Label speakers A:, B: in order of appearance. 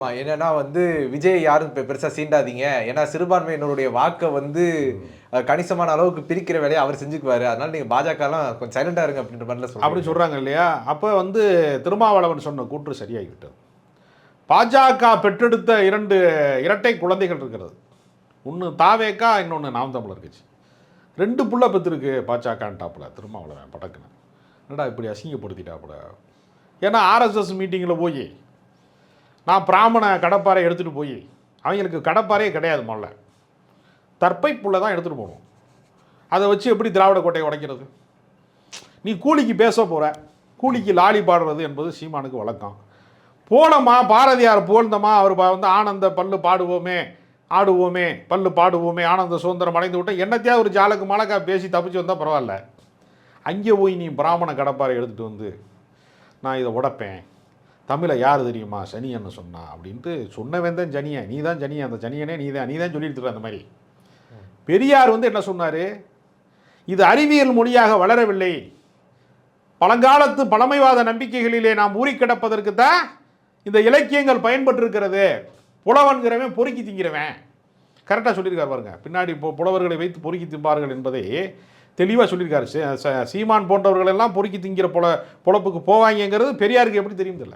A: என்னன்னா விஜய் யாரும் பெருசா சீண்டாதீங்க. ஏன்னா சிறுபான்மையினருடைய வாக்க கணிசமான அளவுக்கு பிரிக்கிற வேலையை அவர் செஞ்சுக்குவாரு. அதனால நீங்க பாஜகலாம் கொஞ்சம் சைலண்டா இருங்க அப்படின்ற மாதிரிலாம் சொல்றாங்க.
B: அப்படி சொல்றாங்க இல்லையா? அப்ப திருமாவளவன் சொன்ன கூற்று சரியாகிவிட்டது. பாஜக பெற்றெடுத்த 2 இரட்டை குழந்தைகள் இருக்கிறது. ஒன்று தாவேக்கா, இன்னொன்று நாம் தமிழர் கட்சி. 2 புள்ள பெற்றிருக்கு பாஜகன்ட்டாப்புல திருமாவளவன் படக்குன்னு. என்னடா இப்படி அசிங்கப்படுத்திட்டாப்புல. ஏன்னா ஆர்எஸ்எஸ் மீட்டிங்கில் போய் நான் பிராமண கடப்பாறை எடுத்துகிட்டு போய் அவங்களுக்கு கடப்பாறையே கிடையாது. முதல்ல தற்பை புள்ள தான் எடுத்துகிட்டு போகணும். அதை வச்சு எப்படி திராவிட கோட்டையை உடைக்கிறது? நீ கூலிக்கு பேச போகிற, கூலிக்கு லாலி பாடுறது என்பது சீமானுக்கு வழக்கம். போனமா பாரதியார் புகழ்ந்தமா, அவர் ஆனந்த பல்லு பாடுவோமே ஆடுவோமே பல்லு பாடுவோமே ஆனந்த சுதந்திரம் அடைந்து விட்டோம் என்னத்தையா ஒரு ஜாலக்கு மலக்கா பேசி தப்பிச்சு வந்தால் பரவாயில்ல. அங்கே போய் நீ பிராமண கடப்பாறை எடுத்துகிட்டு நான் இதை உடைப்பேன், தமிழை யார் தெரியுமா சனியன்னு சொன்னா அப்படின்ட்டு சொன்னவன் தான் ஜனியன், நீ தான் ஜனியன், அந்த ஜனியனே நீ தான் சொல்லிட்டு அந்த மாதிரி. பெரியார் என்ன சொன்னார்? இது அறிவியல் மொழியாக வளரவில்லை, பழங்காலத்து பழமைவாத நம்பிக்கைகளிலே நாம் ஊறி கிடப்பதற்கு தான் இந்த இலக்கியங்கள் பயன்பட்டிருக்கிறது. புலவன்கிறவன் பொறுக்கி திங்கிறவன். கரெக்டாக சொல்லியிருக்காரு பாருங்க. பின்னாடி புலவர்களை வைத்து பொறுக்கி திம்பார்கள் என்பதை தெளிவாக சொல்லியிருக்காரு. சீமான் போன்றவர்கள் எல்லாம் பொறுக்கி திங்கிற பொழப்புக்கு போவாங்கிறது பெரியாருக்கு எப்படி தெரியும் தெரியல.